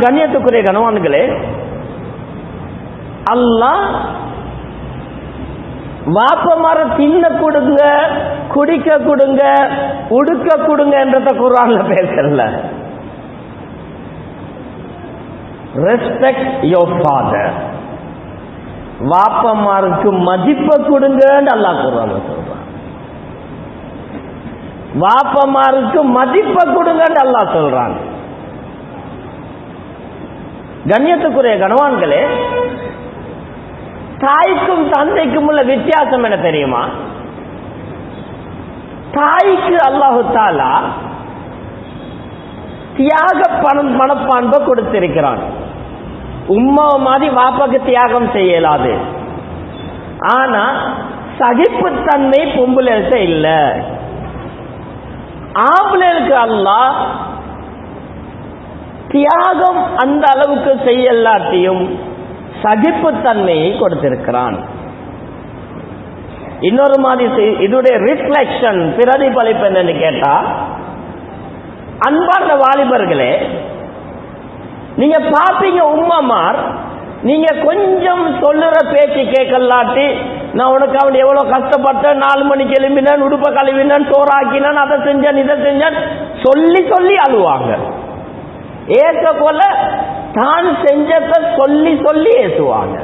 கண்ணியத்துக்குரிய கணவான்களே, அல்லாஹ் வாப்பமார தின்ன கொடுங்க, குடிக்க கொடுங்க, உடுக்க கொடுங்க என்றத குர்ஆன்ல பேசல. ரெஸ்பெக்ட் யுவர் ஃபாதர், வாப்பமாருக்கு மதிப்பை கொடுங்கன்னு அல்லாஹ் குர்ஆன்ல சொல்றான். வாப்பமாருக்கு மதிப்பை கொடுங்கன்னு அல்லாஹ் சொல்றான். கண்ணியத்துக்குரிய கணவான்களே, தாய்க்கும் தந்தைக்கும் உள்ள வித்தியாசம் என்ன தெரியுமா? தாய்க்கு அல்லாஹு தஆலா தியாக மனப்பான்பை கொடுத்திருக்கிறான். உம்மா மாதிரி வாப்பாக்கு தியாகம் செய்யலாது. ஆனா சகிப்புத்தன்மை பொம்புலேருக்கு இல்ல. ஆம்பளைக்கு அல்லாஹ் தியாகம் அந்த அளவுக்கு செய்யலாட்டியும் சகிப்புத்தன்மையை கொடுத்திருக்கிறான். இன்னொரு மாதிரி இதோடைய ரிஃப்ளெக்ஷன், பிரதிபலிப்பு என்னன்னு கேட்டா, அன்பார்ந்த வாலிபர்களே, நீங்க பாப்பீங்க உம்மமார், நீங்க கொஞ்சம் சொல்லுற பேச்சு கேட்கலாட்டி, நான் உனக்கு அவன் எவ்வளவு கஷ்டப்பட்டேன், 4 மணிக்கு எழும்பினேன், உடுப்ப கழுவினேன், சோறாக்கினேன், அதை செஞ்சேன், இதை செஞ்சேன் சொல்லி சொல்லி அழுவாங்க. ஏற்க போல தான் செஞ்சத சொல்லி சொல்லி ஏசுவாங்க.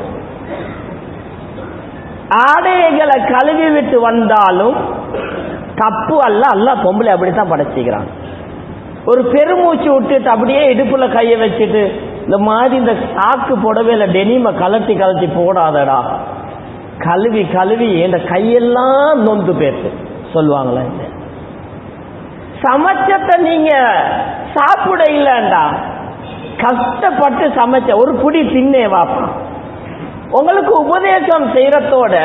ஆடைகளை கழுவி விட்டு வந்தாலும் தப்பு அல்ல, அல்லாஹ் பொம்பளை அப்படித்தான் படைச்சிக்கிறான். ஒரு பெருமூச்சு விட்டுட்டு அப்படியே இடுப்புல கைய வச்சுட்டு இந்த மாதிரி இந்த சாக்கு புடவையில டெனிம கலட்டி கலட்டி போடாதடா, கழுவி கழுவி இந்த கையெல்லாம் நொந்து பேசு சொல்லுவாங்களா? சமைச்சத நீங்க சாப்பிட இல்லண்டா, கஷ்டப்பட்டு சமைச்ச ஒரு புடி தின்னே வாப்பா. உங்களுக்கு உபதேசம் செய்யறதோட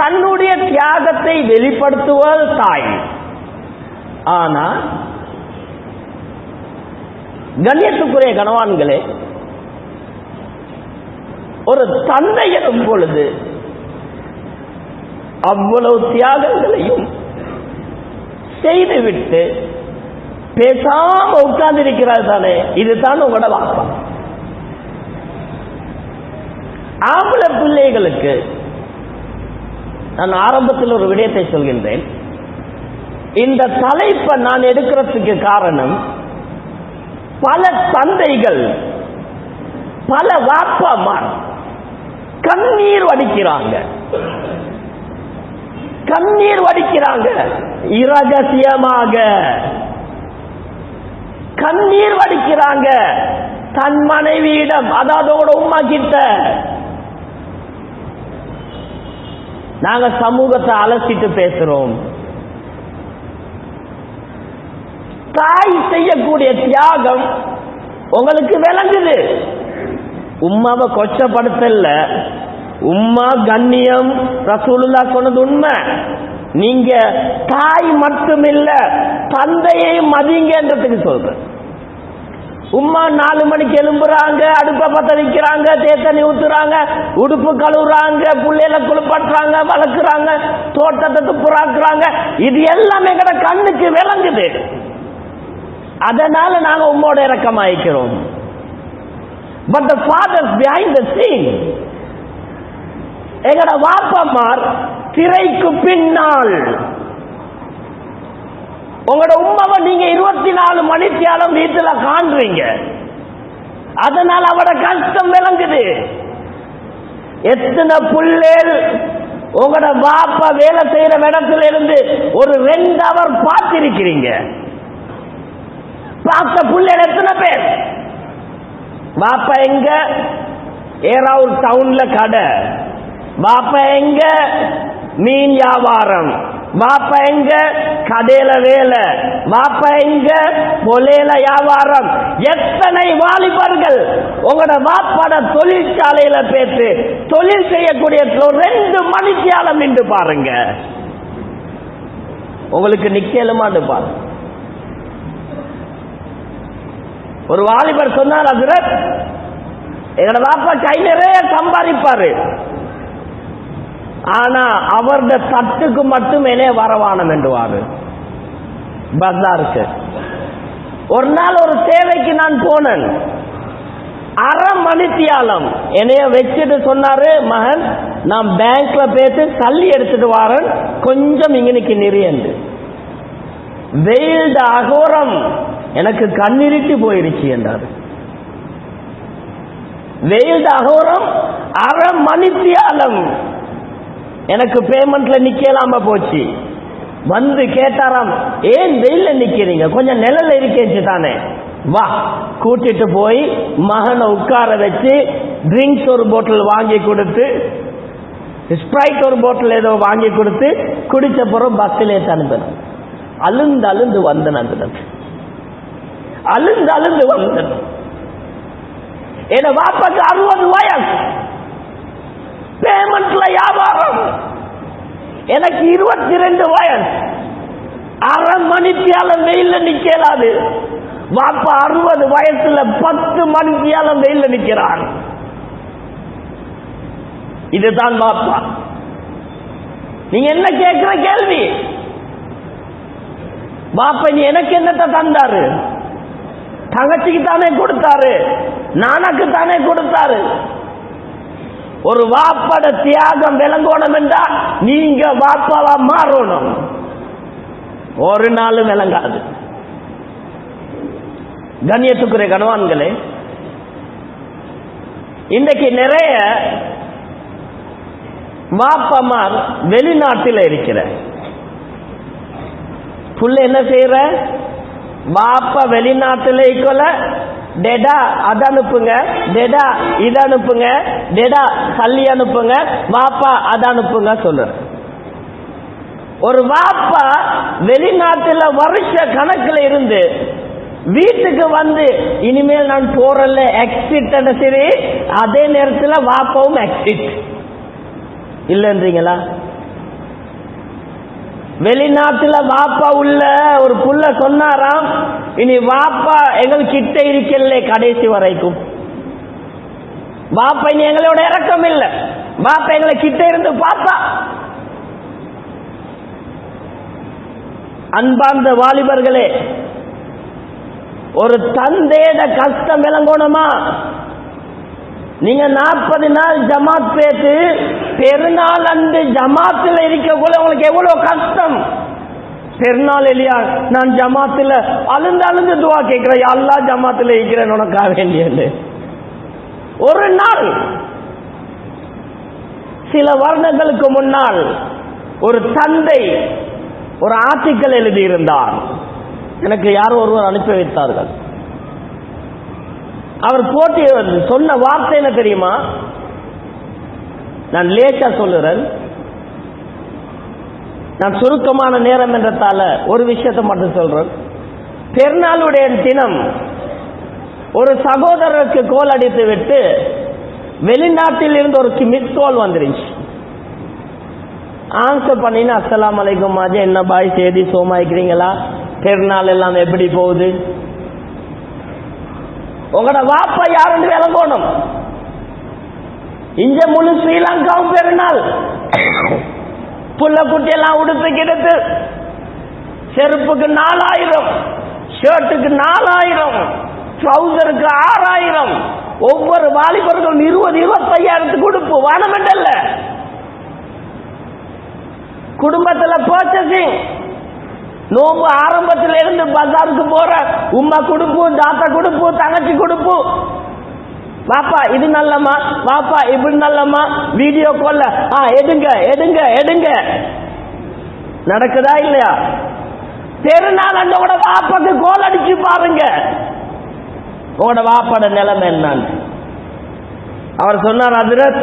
தன்னுடைய தியாகத்தை வெளிப்படுத்துவது தாய். ஆனா கண்ணியத்துக்குரிய கணவான்களே, ஒரு தந்தை எனும் பொழுது அவ்வளவு தியாகங்களையும் செய்துவிட்டு பேசாம உட்கார்ந்து இருக்கிறார் தானே, இதுதான் உங்களோட வாப்பா. ஆம்பளை பிள்ளைகளுக்கு நான் ஆரம்பத்தில் ஒரு விடயத்தை சொல்கின்றேன். இந்த தலைப்பை நான் எடுக்கிறதுக்கு காரணம், பல தந்தைகள், பல வாப்பாமார் கண்ணீர் வடிக்கிறாங்க, கண்ணீர் வடிக்கிறாங்க, இரகசியமாக கண்ணீர் வடிக்கிறாங்க தன் மனைவியிடம், அதாவது உம்மா கிட்ட. நாங்க சமூகத்தை அலசிட்டு பேசுறோம். தாய் செய்யக்கூடிய தியாகம் உங்களுக்கு விளங்குது. உம்மாவை கொச்சப்படுத்தல, உம்மா கண்ணியம் ரசூலுல்லாஹ் சொன்னது உண்மை. நீங்க தாய் மட்டுமில்ல தந்தையை மதிங்கன்றதுக்கு சொல்ற. உம்மா 4 மணிக்கு எழும்புறாங்க, அடுப்ப பத்த வைக்கிறாங்க, தேத்தண்ணி ஊத்துறாங்க, உடுப்பு கழுவுறாங்க, புள்ளையில குளிப்பாட்டுறாங்க, வளர்க்குறாங்க, தோட்டத்தை துப்புறாக்குறாங்க. இது எல்லாமே எங்கட கண்ணுக்கு விளங்குது. அதனால நாங்க உம்மோட இறக்கமாயிக்கிறோம். But the fathers behind the scene, எங்கட வாப்பமார் திரைக்கு பின்னால். உங்களோட உம்மாவை நீங்க 24 மணித்தியாலும் வீட்டுல காண்றீங்க. அதனால அவட கஷ்டம் விளங்குது. எத்தனை புள்ளேல் உங்களோட வாப்பா வேலை செய்யற இடத்துல இருந்து ஒரு 2 ஹவர் பார்த்திருக்கிறீங்க. பார்த்த புள்ளேல் எத்தனை பேர்? வாப்பா எங்க? ஏராவூர் டவுன்ல கடை. வாப்பா எங்க? மீன் வியாபாரம். வாப்பா எங்க? கடையில வேலை. வாப்பா எங்க? பொலேல வியாபாரம். எத்தனை வாலிபர்கள் உங்களோட வாப்பாட தொழிற்சாலையில பேத்து தொழில் செய்யக்கூடிய 2 மணித்தியாலம் நின்று பாருங்க. உங்களுக்கு நிக்கலுமான்னு பாருங்க. ஒரு வாலிபர் சொன்னார், ஹஜ்ரத் எங்களோட வாப்பா கை நிறைய சம்பாதிப்பாரு, ஆனா அவருடைய தட்டுக்கு மட்டும் என்னே வரவானம் என்றுவாரு. பஜாருக்கு ஒரு நாள் ஒரு சேவைக்கு நான் போனேன். அரை மணித்தியாலம் என்னைய வச்சுட்டு சொன்னாரு, மகன் நான் பேங்க்ல போயிட்டு தள்ளி எடுத்துட்டு வாரன், கொஞ்சம் இங்கனுக்கு நிறையண்டு. வெயில் அகோரம் எனக்கு கண்ணிருட்டி போயிருச்சு என்றாரு. வெயில் அகோரம் அரை மணித்தியாலம் எனக்கு பேமெண்ட்ல நிக்கலாம போச்சு. வந்து கேட்டாராம், ஏன் வெயில்ல நிக்கிறீங்க, கொஞ்சம் நிழல்ல இருக்கேச்சு தானே, வா. கூட்டிட்டு போய் மகனை உட்கார வச்சு ட்ரிங்க்ஸ் ஒரு போட்டில் வாங்கி கொடுத்து, ஸ்ப்ரைட் ஒரு போட்டில் ஏதோ வாங்கி கொடுத்து குடிச்ச பிறகு பஸ்ஸில் ஏற்று அனுப்பினேன். அழுந்து அழுந்து வந்தேன். அழுந்து அழுந்து வந்தேன். என் வாப்பாக்கு 60 வயசு, பேமெண்ட்ல வியாபாரம். எனக்கு 22 வயசு. அரை மணித்தியாலம் வெயில்ல நிக்கலாது. வாப்பா 60 வயசுல 10 மணித்தியாலம் வெயில்ல நிக்கிறான். இதுதான் வாப்பா. நீங்க என்ன கேட்கிற கேள்வி? பாப்பா நீ எனக்கு என்னத்த தந்தாரு? தங்கச்சிக்கு தானே கொடுத்தாரு, நானக்கு தானே கொடுத்தாரு. ஒரு வாப்பட தியாகம் விளங்கணும் என்றா நீங்க வாப்பாவா மாறணும். ஒரு நாளும் விளங்காது. கண்ணியத்துக்குரிய கணவான்களே, இன்றைக்கு நிறைய வாப்பமார் வெளிநாட்டில் இருக்கிற புள்ள என்ன செய்யற, வாப்பா வெளிநாட்டில் இருக்கல, டெடா அது அனுப்புங்க, டெடா இது அனுப்புங்க, டெடா தள்ளி அனுப்புங்க, வாப்பா அது அனுப்புங்க சொல்ற. ஒரு வாப்பா வெளிநாட்டில் வருஷ கணக்கில் இருந்து வீட்டுக்கு வந்து இனிமேல் நான் போறல எக்ஸிட் சரி, அதே நேரத்தில் வாப்பாவும் எக்ஸிட் இல்லைன்றீங்களா? வெளிநாட்டுல வாப்பா உள்ள ஒரு புள்ள சொன்னாராம், இனி வாப்பா எங்கள் கிட்ட இருக்கல கடைசி வரைக்கும். வாப்பா இனி எங்களோட இறக்கம் இல்லை, வாப்பா எங்களை கிட்ட இருந்து பார்த்தா. அன்பார்ந்த வாலிபர்களே, ஒரு தந்தையிட கஷ்டம் விளங்கணுமா? நீங்க 40 நாள் ஜமாத் பேத்து பெருநாள் அன்று ஜமாத்தில் இருக்கக்குள்ள உங்களுக்கு எவ்வளவு கஷ்டம். பெருநாள் இல்லையா, நான் ஜமாத்தில் அழுந்து அழுந்து துவா கேட்கிறேன், அல்லா ஜமாத்தில் இருக்கிறேன் உனக்காக வேண்டியது. ஒரு நாள் சில வருடங்களுக்கு முன்னால் ஒரு தந்தை ஒரு ஆர்டிக்கல் எழுதியிருந்தார். எனக்கு யாரோ ஒருவர் அனுப்பி வைத்தார்கள். அவர் போட்டி சொன்ன வார்த்தை என்ன தெரியுமா? நான் லேட்டா சொல்லுறேன், நான் சுருக்கமான நேரம் என்றதால ஒரு விஷயத்தை மட்டும் சொல்றேன். பெருநாளுடைய தினம் ஒரு சகோதரருக்கு கோல் அடித்து விட்டு வெளிநாட்டில் இருந்து ஒரு மிஸ் கால் வந்துருச்சு. ஆன்சர் பண்ணினா, அஸ்ஸலாமு அலைக்கும் மாஜே, என்ன பாய் செய்தி, சோமா இருக்கிறீங்களா, பெருநாள் எல்லாம் எப்படி போகுது? உங்களோட வாப்பா யாருன்னு விளங்கணும். இங்க முழு ஸ்ரீலங்காவும் பெருநாள், புள்ள குட்டி எல்லாம் உடுத்து கிடத்து, செருப்புக்கு 4000, ஷர்ட்டுக்கு 4000, ட்ரௌசருக்கு 6000, ஒவ்வொரு வாலிபர்களும் 20-25 கொடுப்பு வானமெண்டல்ல. குடும்பத்தில் பர்ச்சேசிங், நோம்பு ஆரம்பத்தில் இருந்து பஜாருக்கு போற உம்மா கொடுப்பு, தாத்தா கொடுப்பு, தங்கச்சி கொடுப்பு. பாப்பா இது நல்லம்மா, பாப்பா இப்படி நல்லம்மா, வீடியோ கால்ல எடுங்க எடுங்க எடுங்க. நடக்குதா இல்லையா? பெருநாள் அண்ணோட வாப்பாக்கு கோல் அடிச்சு பாருங்க உங்களோட வாப்பாட நிலைமை என்னன்னு. அவர் சொன்னார், ஹஜ்ரத்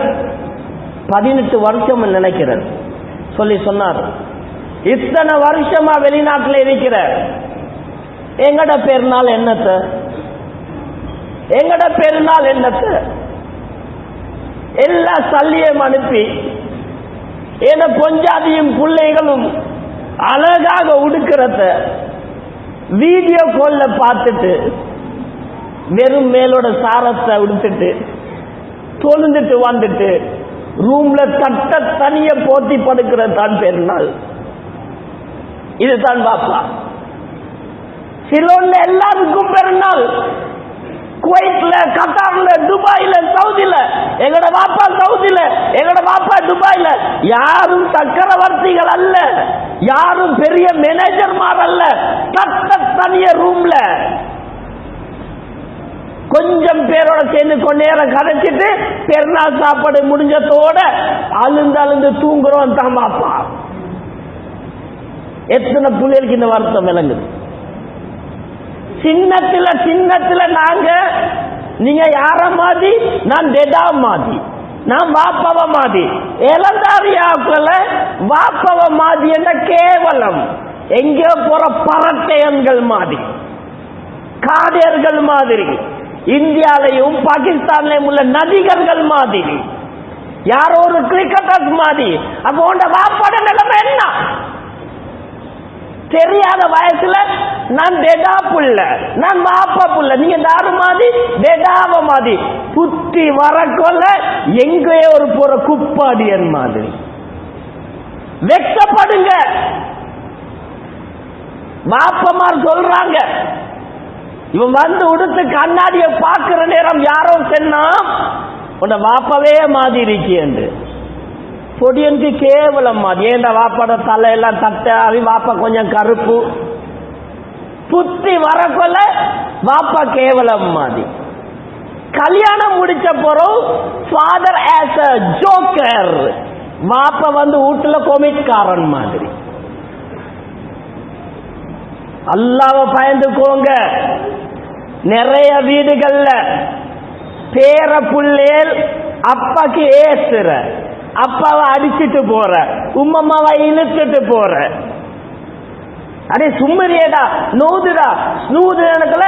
18 வருஷம் நினைக்கிறார் சொல்லி சொன்னார், இத்தனை வருஷமா வெளிநாட்டில் இருக்கிற எங்கட பெருநாள் என்னத்த, எங்கட பெருநாள் என்னத்த, எல்லா சல்லியும் அனுப்பி என பொஞ்சாதியும் பிள்ளைகளும் அழகாக உடுக்கிறத வீடியோ கால்ல பார்த்துட்டு வெறும் மேலோட சாரத்தை உடுத்துட்டு தொழுந்துட்டு வந்துட்டு ரூம்ல தட்ட தனிய போட்டி படுக்கிற தான் பெருநாள். இதுதான் பாப்பா. சிலோன்ல எல்லாருக்கும் பெருநாள், குவைட்ல, கத்தார்ல, எங்கட பாப்பா சவுதியில, எங்கட பாப்பா துபாயில. யாரும் சக்கரவர்த்திகள் அல்ல, யாரும் பெரிய மேனேஜர்மார் அல்ல. தனிய ரூம்ல கொஞ்சம் பேரோட சேர்ந்து கொஞ்ச நேரம் கதைச்சிட்டு பெருநாள் சாப்பாடு முடிஞ்சதோட அழுந்து தூங்குறோம் தான் பாப்பா. எத்தனை பிள்ளைகளுக்கு இந்த வருத்தம் விளங்குது? சின்னத்துல நாங்க, நீங்க யார மாதிரி, நான் டெடா மாதிரி, நான் வாப்பவ மாதிரி. இளந்தாரியாக்கள வாப்பவ மாதிரி என்ற கேவலம். எங்கேயோ போற பரட்டையன்கள் மாதிரி, காடியர்கள் மாதிரி, இந்தியாலையும் பாகிஸ்தான்லயும் உள்ள நடிகர்கள் மாதிரி, யாரோ ஒரு கிரிக்கெட்டர்ஸ் மாதிரி. அப்போ உண்ட வாப்பாட நிலைமை என்ன? தெரியாத வயசுல நான் டெடா புள்ள, நான் வாப்பா புள்ள. நீங்க தாரு மாதிரி டெடாவ மாதிரி. புத்தி வரக்கொள்ள எங்கேயோ ஒரு போற குப்பாடியன் மாதிரி. வெட்கப்படுங்க. வாப்பமார் சொல்றாங்க, இவன் வந்து உடுத்து கண்ணாடிய பார்க்கிற நேரம் யாரோ சொன்னா உன்னை வாப்பவே மாதிரி இருக்கி என்று. பொடியனுக்கு கேவலம் மாதிரி. ஏண்ட வாப்பாட தலையெல்லாம் தட்டாவி, வாப்பா கொஞ்சம் கருப்பு. புத்தி வரக்கொள்ள வாப்பா கேவலம் மாதிரி. கல்யாணம் முடிச்ச போறோம் ஃபாதர் ஆஸ் அ ஜோக்கர். வாப்பா வந்து வீட்டுல கொமிட்காரன் மாதிரி. அல்லாஹ்வை பயந்துக்கோங்க. நிறைய வீடுகள்ல பேர புள்ளேல் அப்பாக்கு ஏசுற, அப்பாவை அடிச்சுட்டு போற, உம்மம்மாவை இழுத்துட்டு போற. அடே சும்மரியடா, நோதுடா, ஸ்னூது எனக்குல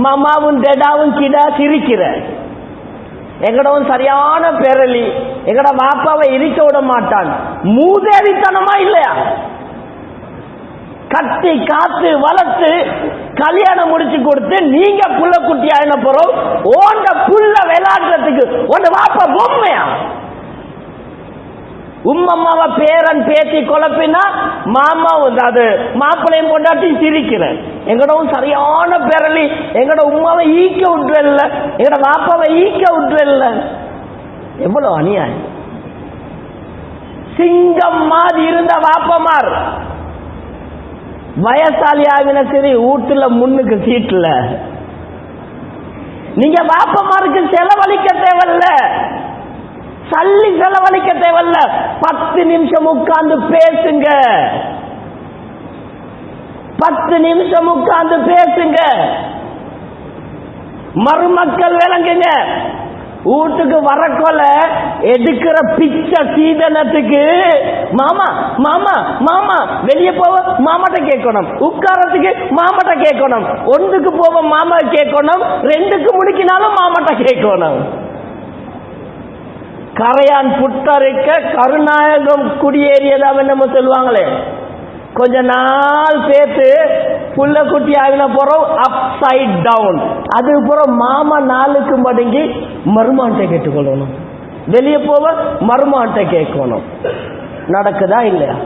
மாமாவும் டெடாவும் கிடா சிரிக்கிற. எங்கடவும் சரியான பெரலி. எங்கட வாப்பாவை இருக்க விட மாட்டான். மூதேவித்தனமா இல்லையா? கட்டி காத்து வளர்த்து கல்யாணம் முடிச்சு கொடுத்து நீங்க புள்ள குட்டி ஆயின போறோம். ஓண்ட புள்ள விளையாடுறதுக்கு உன் வாப்பா பொம்மையா? உம்மம்மாவை பேரன் பேத்தி குழப்பினா மாமாவும் அது மாப்பிள்ளையும் கொண்டாட்டி சிரிக்கிறேன். எங்கடவும் சரியான பெரலி. எங்கட உமாவை ஈக்க விட்டுறல, எங்கட வாப்பாவை ஈக்க விட்டுறல. எவ்வளவு அநியாயம். சிங்கம் மாதிரி இருந்த வாப்பமார் வயசாளி ஆகின சரி வீட்டுல முன்னுக்கு சீட்டுல. நீங்க வாப்பமாருக்கு செலவழிக்க தேவையில்ல, சல்லி செலவழிக்க தேவையில்ல. 10 நிமிஷம் உட்கார்ந்து பேசுங்க, 10 நிமிஷம் உட்கார்ந்து பேசுங்க. மருமக்கள் விளங்குங்க. வீட்டுக்கு வரக்கொல எடுக்கிற பிச்சை சீதனத்துக்கு மாமா மாமா மாமா, வெளியே போவ மாமாட்ட கேட்கணும், உட்காரத்துக்கு மாமாட்ட கேட்கணும், ஒன்றுக்கு போவ மாமா கேட்கணும், 2க்கு முடிக்கினாலும் மாமாட்ட கேட்கணும். கரையான் புட்டரிக்க கருநாயகம் குடியேறியதாக நம்ம சொல்லுவாங்களே. கொஞ்ச நாள் சேர்த்து புள்ள குட்டி ஆகின போறோம் அப்சைட் டவுன். அதுக்கப்புறம் மாமா 4க்கு மடங்கி மருமான்ட்ட கேட்டுக்கொள்ளணும், வெளியே போவ மருமான்ட்ட கேட்கணும். நடக்குதா இல்லையா?